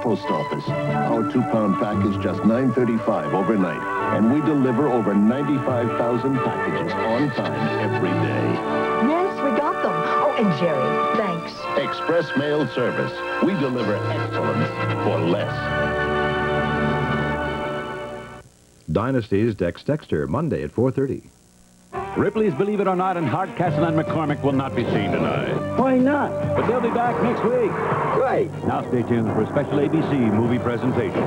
post office. Our 2-pound pack is just $9.35 overnight, and we deliver over 95,000 packages on time every day. Yes, we got them. Oh, and Jerry, thanks. Express mail service. We deliver excellence for less. Dynasty's Dex Dexter, Monday at 4:30. Ripley's Believe It or Not and Hardcastle and McCormick will not be seen tonight. Why not? But they'll be back next week. Right. Now stay tuned for a special ABC movie presentation.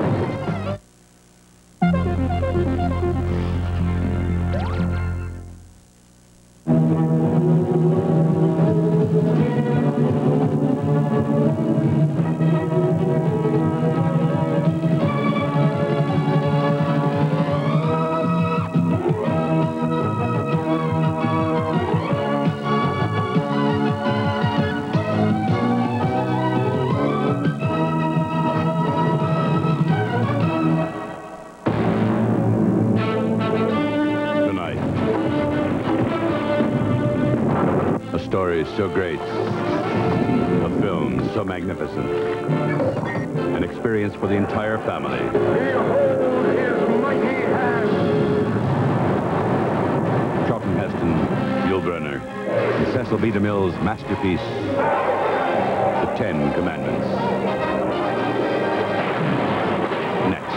Story so great, a film so magnificent, an experience for the entire family. Behold his mighty hand! Charlton Heston, Yul Brynner, and Cecil B. DeMille's masterpiece, The 10 Commandments. Next.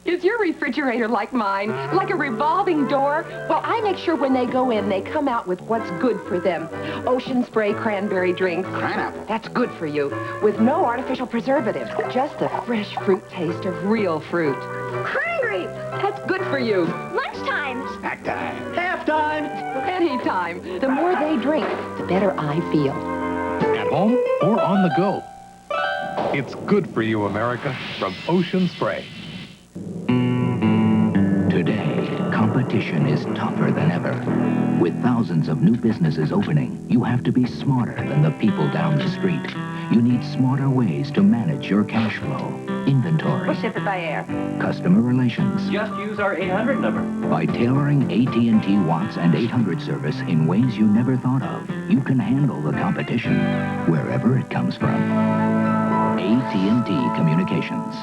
Is your refrigerator like mine? Like a revolving door? Well, I make sure when they go in, they come out with what's good for them. Ocean Spray cranberry drinks. Pineapple. That's good for you. With no artificial preservatives. Just the fresh fruit taste of real fruit. Cranberry! That's good for you. Lunchtime! Snack time. Halftime. Anytime. The more they drink, the better I feel. At home or on the go. It's good for you, America, from Ocean Spray. Today, competition is tougher than ever. With thousands of new businesses opening, you have to be smarter than the people down the street. You need smarter ways to manage your cash flow, inventory, We'll ship it by air. customer relations. Just use our 800 number. By tailoring AT&T Watts and 800 service in ways you never thought of, you can handle the competition wherever it comes from. AT&T Communications.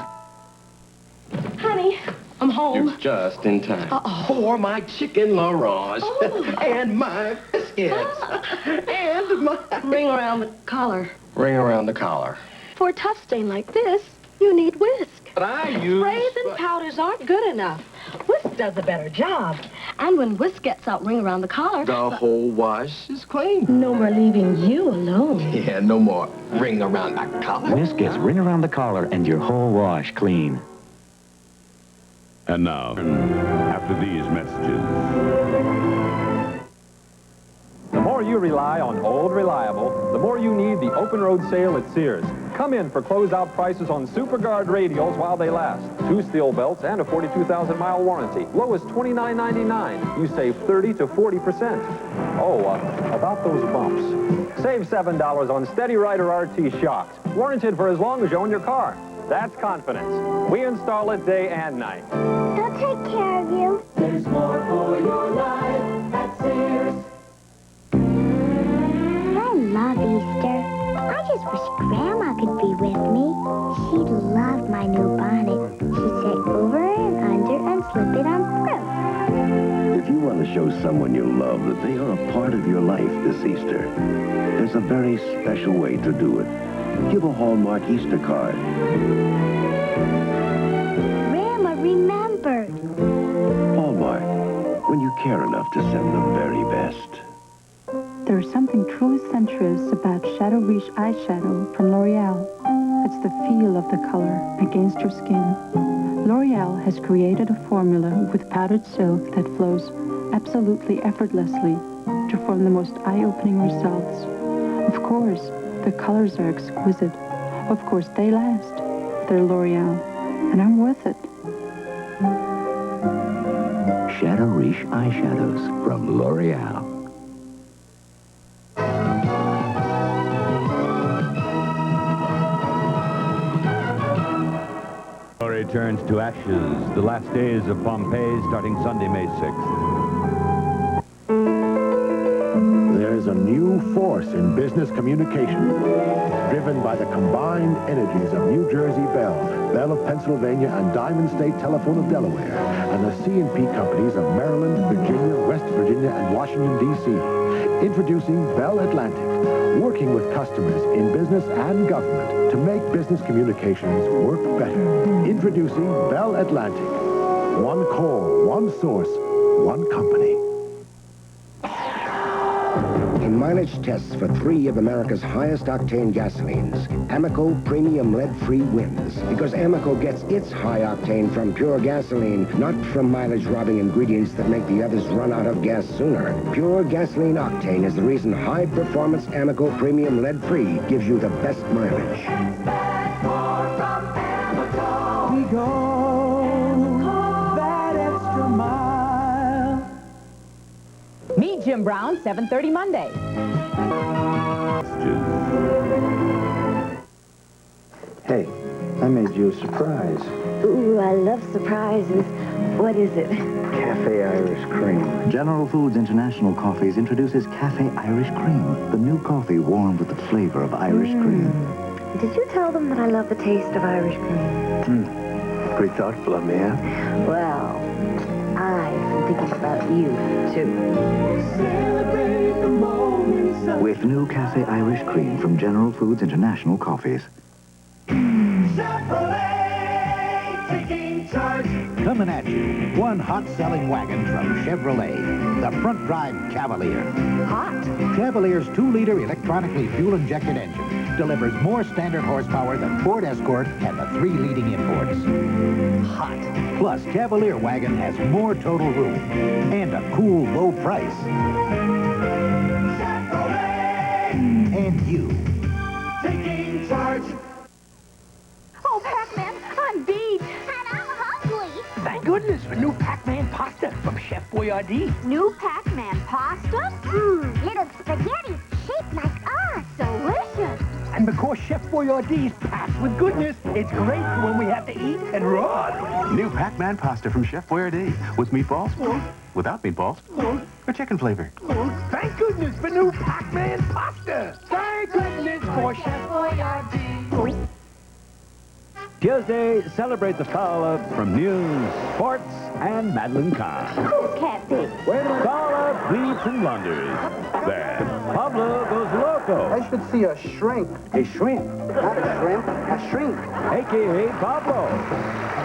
Honey, I'm home. Just in time. Uh-oh. For my chicken Laurence. Oh. And my biscuits. And my... Ring around the collar. Ring around the collar. For a tough stain like this, you need whisk. But I use... Sprays and powders aren't good enough. Whisk does a better job. And when whisk gets out ring around the collar... The whole wash is clean. No more leaving you alone. Yeah, no more ring around the collar. Whisk gets ring around the collar and your whole wash clean. And now, after these messages. The more you rely on Old Reliable, the more you need the open road sale at Sears. Come in for closeout prices on SuperGuard radials while they last. 2 steel belts and a 42,000-mile warranty. Low as $29.99. You save 30 to 40%. Oh, about those bumps. Save $7 on Steady Rider RT shocks. Warranted for as long as you own your car. That's confidence. We install it day and night. They'll take care of you. There's more for your life at Sears. I love Easter. I just wish Grandma could be with me. She'd love my new bonnet. She'd say over and under and slip it on through. If you want to show someone you love that they are a part of your life this Easter, there's a very special way to do it. Give a Hallmark Easter card. Grandma remembered. Hallmark, when you care enough to send the very best. There's something truly sensuous about Shadow Riche eyeshadow from L'Oreal. It's the feel of the color against your skin. L'Oreal has created a formula with powdered silk that flows absolutely effortlessly to form the most eye-opening results. Of course, the colors are exquisite. Of course, they last. They're L'Oreal, and I'm worth it. Shadow Riche eyeshadows from L'Oreal. Glory turns to ashes. The last days of Pompeii starting Sunday, May 6th. a new force in business communication, driven by the combined energies of New Jersey Bell, Bell of Pennsylvania, and Diamond State Telephone of Delaware, and the C&P companies of Maryland, Virginia, West Virginia, and Washington, D.C. Introducing Bell Atlantic, working with customers in business and government to make business communications work better. Introducing Bell Atlantic. One call, one source, one company. In mileage tests for 3 of America's highest octane gasolines, Amoco Premium Lead-Free wins. Because Amoco gets its high octane from pure gasoline, not from mileage-robbing ingredients that make the others run out of gas sooner. Pure gasoline octane is the reason high-performance Amoco Premium Lead-Free gives you the best mileage. We go that extra mile. Meet Jim Brown, 7:30 Monday. Hey, I made you a surprise. Ooh, I love surprises. What is it? Cafe Irish Cream. General Foods International Coffees introduces Cafe Irish Cream, the new coffee warmed with the flavor of Irish cream. Did you tell them that I love the taste of Irish cream? Pretty thoughtful of me, huh? Well, I've been thinking about you, too. Celebrate the moments of With new Cafe Irish Cream from General Foods International Coffees. Chevrolet taking charge. Coming at you, one hot-selling wagon from Chevrolet, the front-drive Cavalier. Hot. Cavalier's 2-liter electronically fuel-injected engine delivers more standard horsepower than Ford Escort and the 3 leading imports. Hot. Plus, Cavalier wagon has more total room and a cool, low price. Chevrolet And you. taking charge. Oh, Pac-Man, I'm beat. And I'm hungry. Thank goodness for new Pac-Man pasta from Chef Boyardee. New Pac-Man pasta? Little spaghetti shaped like us. Delicious. And because Chef Boyardee's packed with goodness, it's great for when we have to eat and run. New Pac-Man pasta from Chef Boyardee. With meatballs, without meatballs, or chicken flavor. Thank goodness for new Pac-Man pasta. Thank goodness for Chef Boyardee. Tuesday, celebrate the call-up from news, sports, and Madeline Kahn. Who's catfish? Call-up, bleeps, and blunders. Then, Pablo goes loco. I should see a shrink. A shrimp, Not a shrimp, a shrink. a.k.a. Pablo.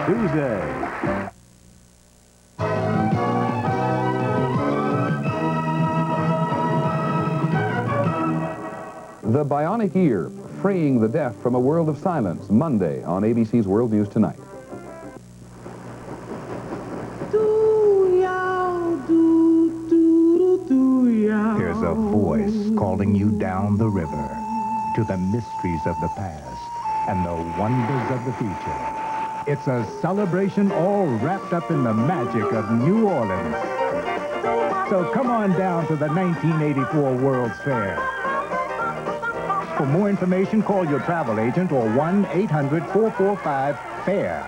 Tuesday. The Bionic Ear, freeing the deaf from a world of silence, Monday on ABC's World News Tonight. There's a voice calling you down the river to the mysteries of the past and the wonders of the future. It's a celebration all wrapped up in the magic of New Orleans. So come on down to the 1984 World's Fair. For more information, call your travel agent or 1-800-445-FAIR.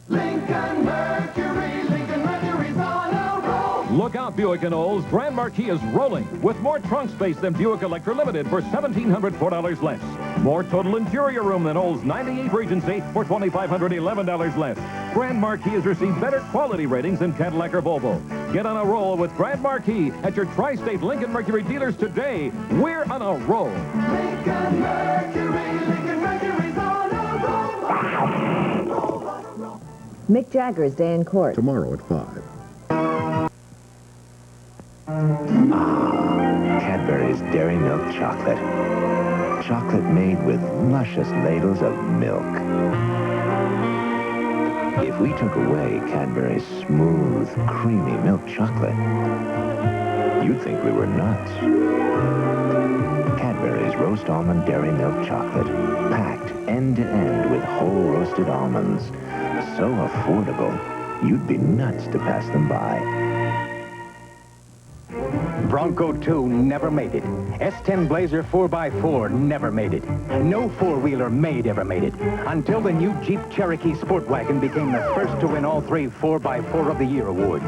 Lincoln Mercury's on a roll. Look out, Buick and Olds. Grand Marquis is rolling with more trunk space than Buick Electra Limited for $1,704 less. More total interior room than Olds 98 Regency for $2,511 less. Grand Marquis has received better quality ratings than Cadillac or Volvo. Get on a roll with Grand Marquis at your tri-state Lincoln Mercury dealers today. We're on a roll. Lincoln Mercury's on a roll. Mick Jagger's day in court. Tomorrow at 5. Cadbury's Dairy Milk Chocolate. Chocolate made with luscious ladles of milk. If we took away Cadbury's smooth, creamy milk chocolate, you'd think we were nuts. Cadbury's Roast Almond Dairy Milk Chocolate, packed end-to-end with whole roasted almonds. So affordable, you'd be nuts to pass them by. Bronco 2 never made it. S10 Blazer 4x4 never made it. No four-wheeler ever made it. Until the new Jeep Cherokee Sport Wagon became the first to win all 3 4x4 of the Year awards.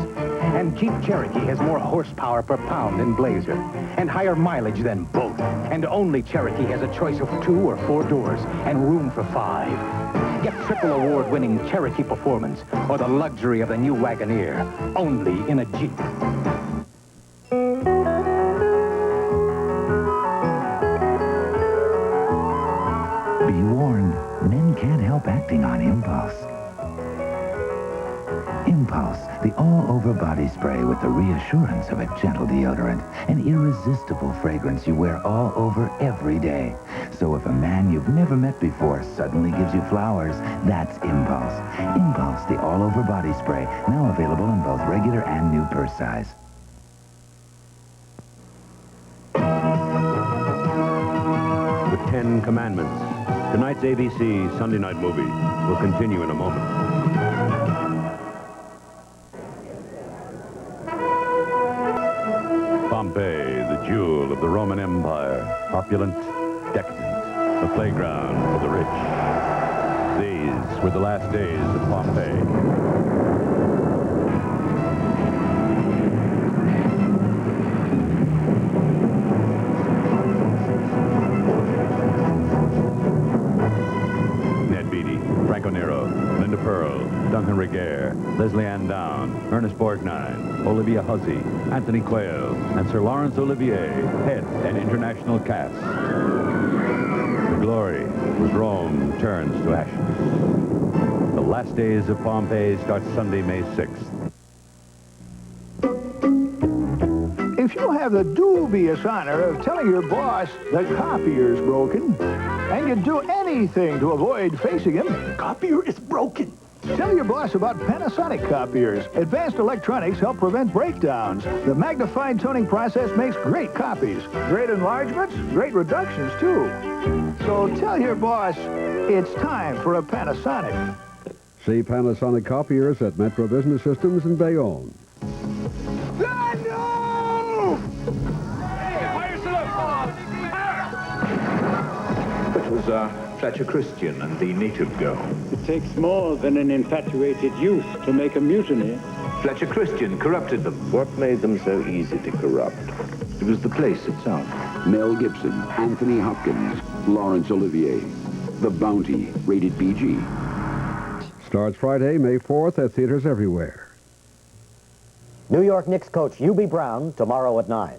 And Jeep Cherokee has more horsepower per pound than Blazer, and higher mileage than both. And only Cherokee has a choice of 2 or 4 doors, and room for 5. Get triple award-winning Cherokee performance, or the luxury of the new Wagoneer, only in a Jeep. Be warned, men can't help acting on impulse. Impulse, the all-over body spray with the reassurance of a gentle deodorant. An irresistible fragrance you wear all over every day. So if a man you've never met before suddenly gives you flowers, that's Impulse. Impulse, the all-over body spray, now available in both regular and new purse size. The 10 Commandments. Tonight's ABC Sunday night movie will continue in a moment. Pompeii, the jewel of the Roman Empire, opulent, decadent, a playground for the rich. These were the last days of Pompeii. Duncan Regehr, Leslie Ann Down, Ernest Borgnine, Olivia Hussey, Anthony Quayle, and Sir Laurence Olivier head an international cast. The glory as Rome turns to ashes. The last days of Pompeii start Sunday, May 6th. If you have the dubious honor of telling your boss the copier's broken, and you'd do anything to avoid facing him, copier is broken. Tell your boss about Panasonic copiers. Advanced electronics help prevent breakdowns. The magnified toning process makes great copies. Great enlargements, great reductions, too. So tell your boss it's time for a Panasonic. See Panasonic copiers at Metro Business Systems in Bayonne. It was Fletcher Christian and the native girl. It takes more than an infatuated youth to make a mutiny. Fletcher Christian corrupted them. What made them so easy to corrupt? It was the place itself. Mel Gibson, Anthony Hopkins, Laurence Olivier. The Bounty, rated PG. Starts Friday, May 4th at theaters everywhere. New York Knicks coach Hubie Brown, tomorrow at 9.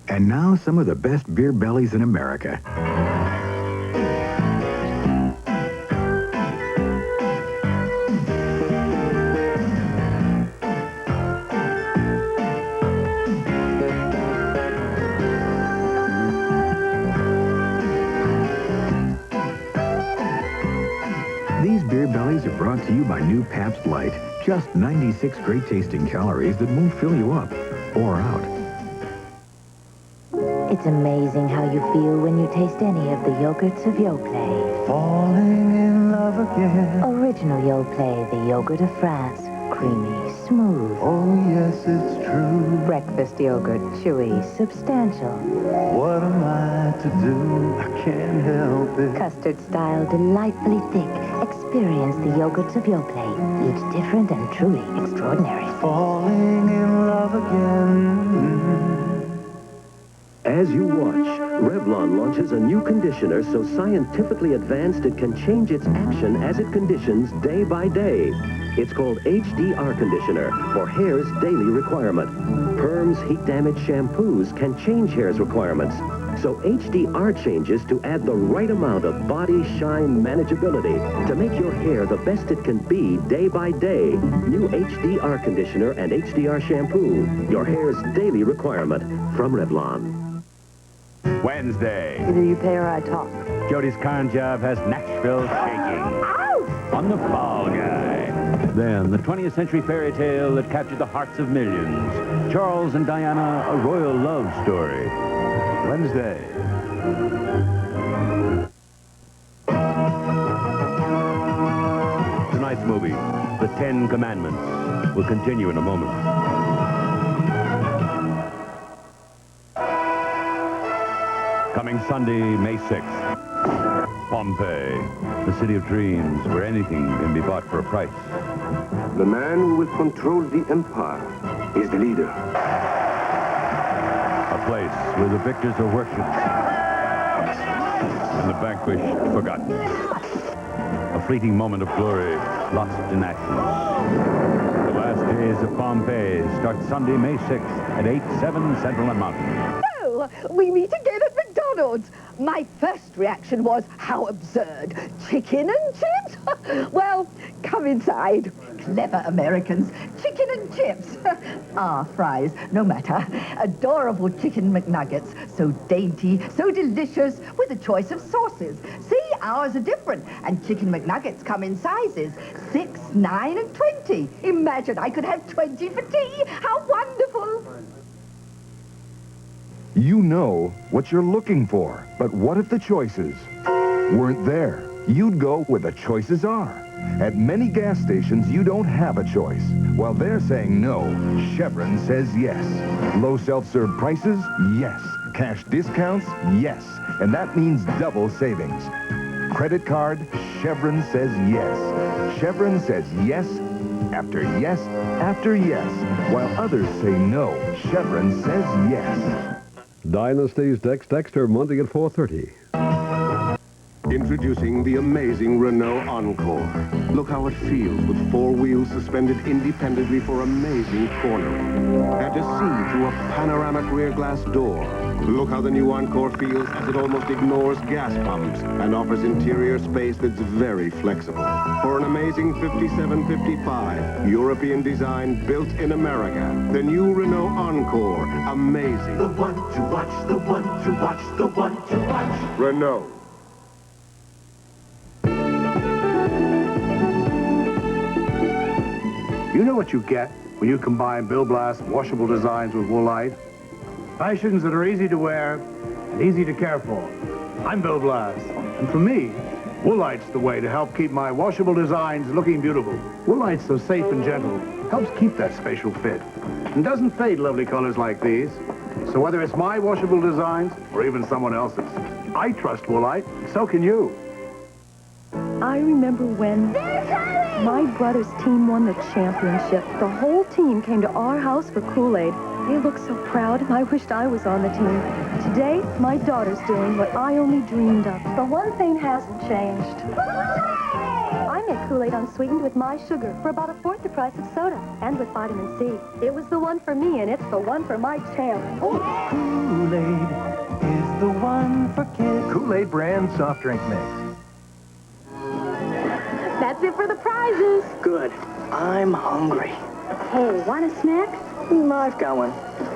And now some of the best beer bellies in America. These beer bellies are brought to you by new Pabst Light. Just 96 great tasting calories that won't fill you up or out. It's amazing how you feel when you taste any of the yogurts of Yoplait. Falling in love again. Original Yoplait, the yogurt of France. Creamy, smooth. Oh, yes, it's true. Breakfast yogurt, chewy, substantial. What am I to do? I can't help it. Custard style, delightfully thick. Experience the yogurts of Yoplait. Each different and truly extraordinary. Falling in love again. As you watch, Revlon launches a new conditioner so scientifically advanced it can change its action as it conditions day by day. It's called HDR Conditioner for hair's daily requirement. Perm's heat-damaged shampoos can change hair's requirements. So HDR changes to add the right amount of body shine manageability to make your hair the best it can be day by day. New HDR Conditioner and HDR Shampoo. Your hair's daily requirement from Revlon. Wednesday. Either you pay or I talk. Jody's con job has Nashville shaking. On the Fall Guy. Then, the 20th century fairy tale that captured the hearts of millions. Charles and Diana, a royal love story. Wednesday. Tonight's movie, The 10 Commandments, will continue in a moment. Coming Sunday, May 6th. Pompeii, the city of dreams where anything can be bought for a price. The man who will control the empire is the leader. A place where the victors are worshipped and the vanquished forgotten. A fleeting moment of glory lost in ashes. The last days of Pompeii start Sunday, May 6th at 8-7 Central and Mountain. Oh, we meet again at McDonald's. My first reaction was, how absurd. Chicken and chips? Well, come inside. Clever Americans. Chicken and chips. Fries, no matter. Adorable chicken McNuggets. So dainty, so delicious, with a choice of sauces. See, ours are different. And chicken McNuggets come in sizes 6, 9, and 20. Imagine I could have 20 for tea. How wonderful. You know what you're looking for, but what if the choices weren't there? You'd go where the choices are. At many gas stations, you don't have a choice. While they're saying no, Chevron says yes. Low self-serve prices? Yes. Cash discounts? Yes. And that means double savings. Credit card? Chevron says yes. Chevron says yes after yes after yes. While others say no, Chevron says yes. Dynasty's Dex Dexter, Monday at 4:30. Introducing the amazing Renault Encore. Look how it feels with 4 wheels suspended independently for amazing cornering. And to see through a panoramic rear glass door. Look how the new Encore feels as it almost ignores gas pumps and offers interior space that's very flexible. For an amazing 5755, European design built in America. The new Renault Encore. Amazing. The one to watch, the one to watch, the one to watch. Renault. You know what you get when you combine Bill Blass washable designs with Woolite? Fashions that are easy to wear and easy to care for. I'm Bill Blass, and for me, Woolite's the way to help keep my washable designs looking beautiful. Woolite's so safe and gentle, helps keep that spatial fit, and doesn't fade lovely colors like these. So whether it's my washable designs or even someone else's, I trust Woolite, so can you. I remember when my brother's team won the championship. The whole team came to our house for Kool-Aid. They looked so proud, and I wished I was on the team. Today, my daughter's doing what I only dreamed of. But one thing hasn't changed. I make Kool-Aid unsweetened with my sugar for about 1/4 the price of soda, and with vitamin C. It was the one for me, and it's the one for my champ. Kool-Aid is the one for kids. Kool-Aid brand soft drink mix. That's it for the prizes. Good. I'm hungry. Hey, want a snack? I've got one.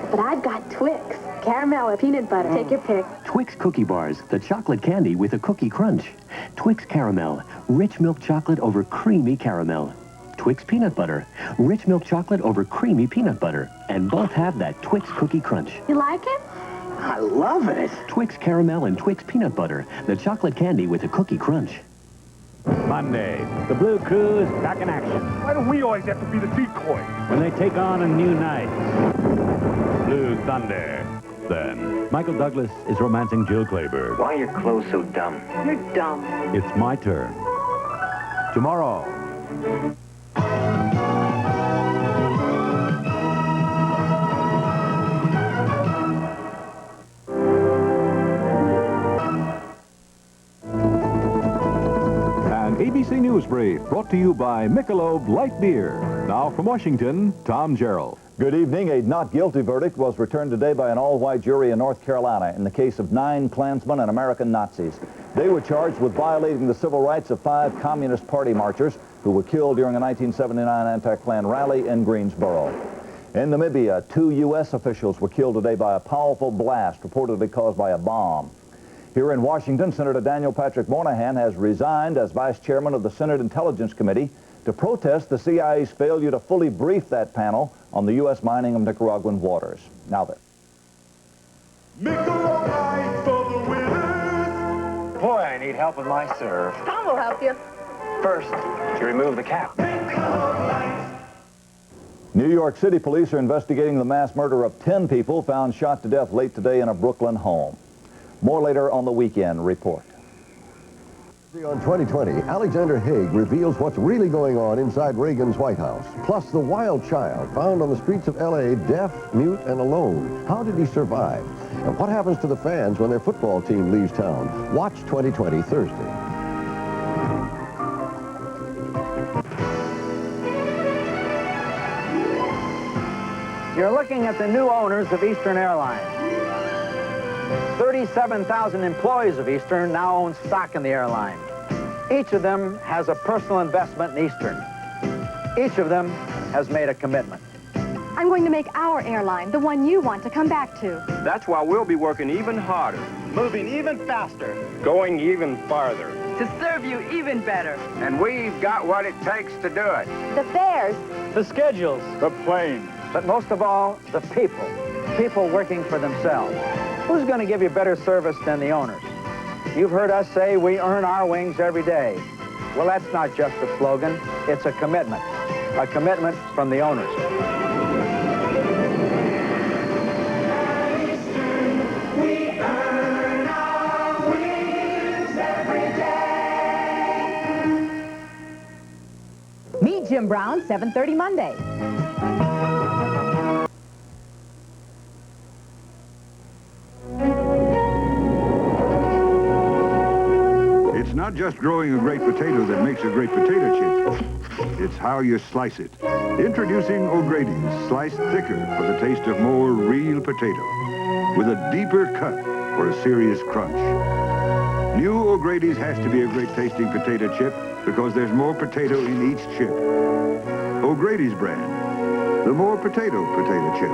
But I've got Twix. Caramel or peanut butter. Take your pick. Twix Cookie Bars, the chocolate candy with a cookie crunch. Twix Caramel, rich milk chocolate over creamy caramel. Twix Peanut Butter, rich milk chocolate over creamy peanut butter. And both have that Twix Cookie Crunch. You like it? I love it. Twix Caramel and Twix Peanut Butter, the chocolate candy with a cookie crunch. Monday, the Blue Crew is back in action. Why do we always have to be the decoy? When they take on a new night, Blue Thunder. Then, Michael Douglas is romancing Jill Clayburgh. Why are your clothes so dumb? You're dumb. It's my turn. Tomorrow. ABC News Brief, brought to you by Michelob Light Beer. Now from Washington, Tom Gerald. Good evening. A not guilty verdict was returned today by an all-white jury in North Carolina in the case of 9 Klansmen and American Nazis. They were charged with violating the civil rights of 5 Communist Party marchers who were killed during a 1979 anti-Klan rally in Greensboro. In Namibia, 2 U.S. officials were killed today by a powerful blast reportedly caused by a bomb. Here in Washington, Senator Daniel Patrick Moynihan has resigned as vice chairman of the Senate Intelligence Committee to protest the CIA's failure to fully brief that panel on the U.S. mining of Nicaraguan waters. Now then. Boy, I need help with my serve. Tom will help you. First, you remove the cap. New York City police are investigating the mass murder of 10 people found shot to death late today in a Brooklyn home. More later on the Weekend Report. On 2020, Alexander Haig reveals what's really going on inside Reagan's White House. Plus, the wild child found on the streets of L.A., deaf, mute, and alone. How did he survive? And what happens to the fans when their football team leaves town? Watch 2020 Thursday. You're looking at the new owners of Eastern Airlines. 37,000 employees of Eastern now own stock in the airline. Each of them has a personal investment in Eastern. Each of them has made a commitment. I'm going to make our airline the one you want to come back to. That's why we'll be working even harder, moving even faster, going even farther. to serve you even better. And we've got what it takes to do it. The fares. The schedules. The planes. But most of all, the people. People working for themselves. Who's going to give you better service than the owners? You've heard us say we earn our wings every day. Well, that's not just a slogan. It's a commitment. A commitment from the owners. Meet Jim Brown, 7:30 Monday. It's not just growing a great potato that makes a great potato chip. It's how you slice it. Introducing O'Grady's, sliced thicker for the taste of more real potato, with a deeper cut for a serious crunch. New O'Grady's has to be a great tasting potato chip because there's more potato in each chip. O'Grady's brand, the more potato chip,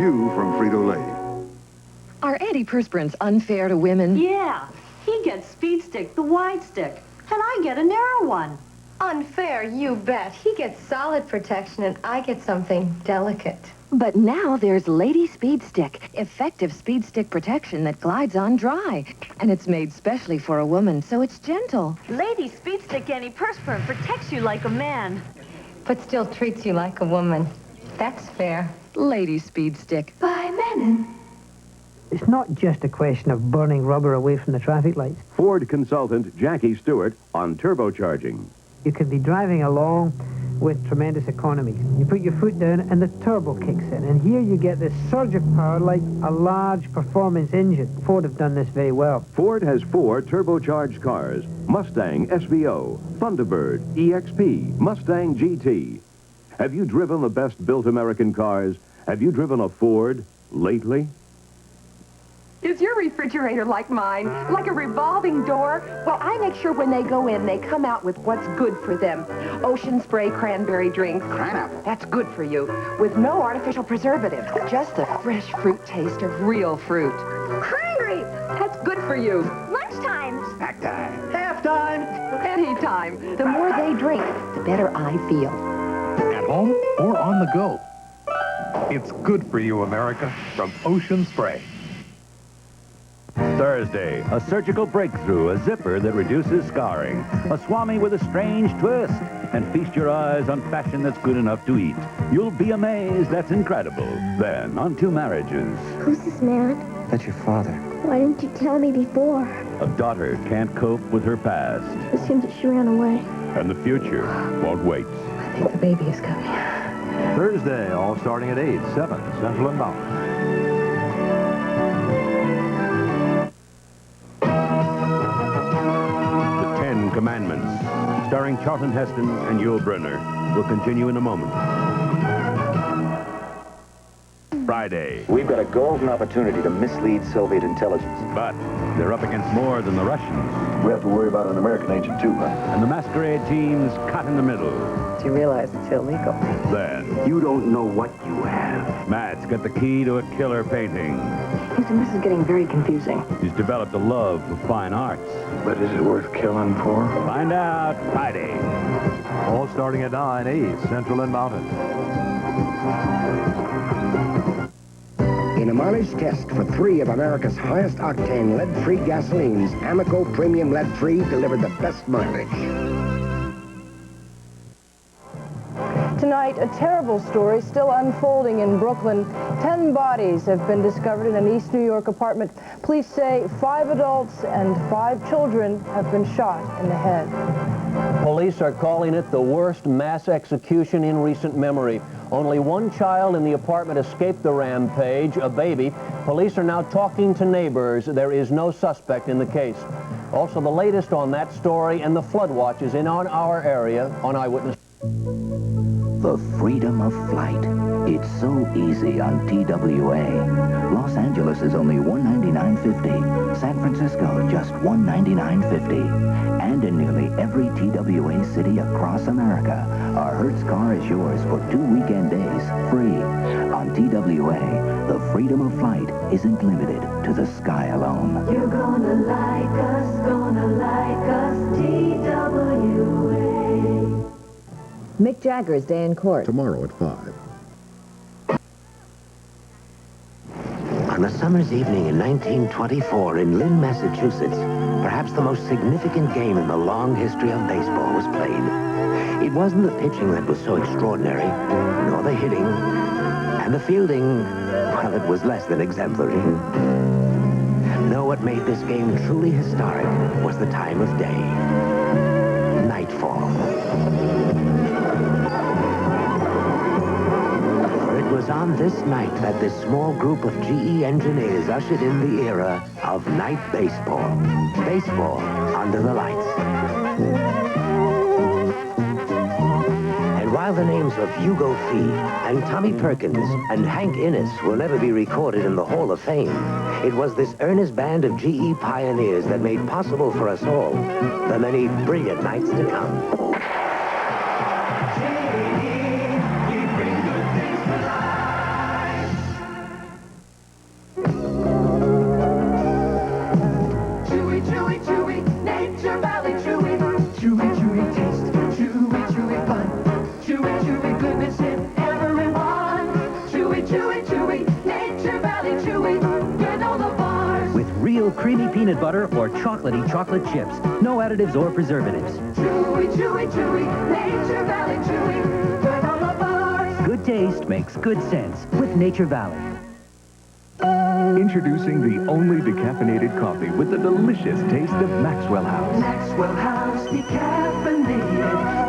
new from Frito-Lay. Are antiperspirants unfair to women? Yeah. He gets Speed Stick, the wide stick, and I get a narrow one. Unfair, you bet. He gets solid protection, and I get something delicate. But now there's Lady Speed Stick, effective Speed Stick protection that glides on dry. And it's made specially for a woman, so it's gentle. Lady Speed Stick antiperspirant protects you like a man. But still treats you like a woman. That's fair. Lady Speed Stick. By Menon. It's not just a question of burning rubber away from the traffic lights. Ford consultant Jackie Stewart on turbocharging. You can be driving along with tremendous economy. You put your foot down and the turbo kicks in. And here you get this surge of power like a large performance engine. Ford have done this very well. Ford has 4 turbocharged cars: Mustang SVO, Thunderbird, EXP, Mustang GT. Have you driven the best-built American cars? Have you driven a Ford lately? Is your refrigerator like mine? Like a revolving door? Well, I make sure when they go in, they come out with what's good for them. Ocean Spray cranberry drinks. Cran-apple. That's good for you. With no artificial preservatives. Just the fresh fruit taste of real fruit. Cranberry. That's good for you. Lunchtime. Snack time. Halftime. Anytime. The more they drink, the better I feel. At home or on the go. It's good for you, America, from Ocean Spray. Thursday, a surgical breakthrough, a zipper that reduces scarring, a Swami with a strange twist, and feast your eyes on fashion that's good enough to eat. You'll be amazed, that's incredible. Then, on 2 marriages. Who's this man? That's your father. Why didn't you tell me before? A daughter can't cope with her past. It seems that she ran away. And the future won't wait. I think the baby is coming. Thursday, all starting at 8, 7, Central and Mountain. Commandments, starring Charlton Heston and Yul Brynner, will continue in a moment. Friday. We've got a golden opportunity to mislead Soviet intelligence. But they're up against more than the Russians. We have to worry about an American agent, too, huh? And the masquerade team's cut in the middle. Do you realize it's illegal? Then, you don't know what you have. Matt's got the key to a killer painting. Houston, this is getting very confusing. He's developed a love for fine arts. But is it worth killing for? Find out Friday. All starting at 9, 8, Central and Mountain. In a mileage test for 3 of America's highest octane lead-free gasolines, Amoco Premium Lead-Free delivered the best mileage. Tonight, a terrible story still unfolding in Brooklyn. 10 bodies have been discovered in an East New York apartment. Police say 5 adults and 5 children have been shot in the head. Police are calling it the worst mass execution in recent memory. Only one child in the apartment escaped the rampage, a baby. Police are now talking to neighbors. There is no suspect in the case. Also, the latest on that story and the flood watch is in on our area on Eyewitness. The freedom of flight. It's so easy on TWA. Los Angeles is only $199.50. San Francisco, just $199.50. And in nearly every TWA city across America, a Hertz car is yours for 2 weekend days, free. On TWA, the freedom of flight isn't limited to the sky alone. You're gonna like us, TWA. Mick Jagger's Day in Court. Tomorrow at 5. On a summer's evening in 1924 in Lynn, Massachusetts, perhaps the most significant game in the long history of baseball was played. It wasn't the pitching that was so extraordinary, nor the hitting, and the fielding, well, it was less than exemplary. No, what made this game truly historic was the time of day. Nightfall. It was on this night that this small group of GE engineers ushered in the era of night baseball. Baseball under the lights. And while the names of Hugo Fee and Tommy Perkins and Hank Innes will never be recorded in the Hall of Fame, it was this earnest band of GE pioneers that made possible for us all the many brilliant nights to come. Creamy peanut butter or chocolatey chocolate chips. No additives or preservatives. Chewy, chewy, chewy, Nature Valley Chewy. With all the bars. Good taste makes good sense with Nature Valley. Introducing the only decaffeinated coffee with the delicious taste of Maxwell House. Maxwell House decaffeinated.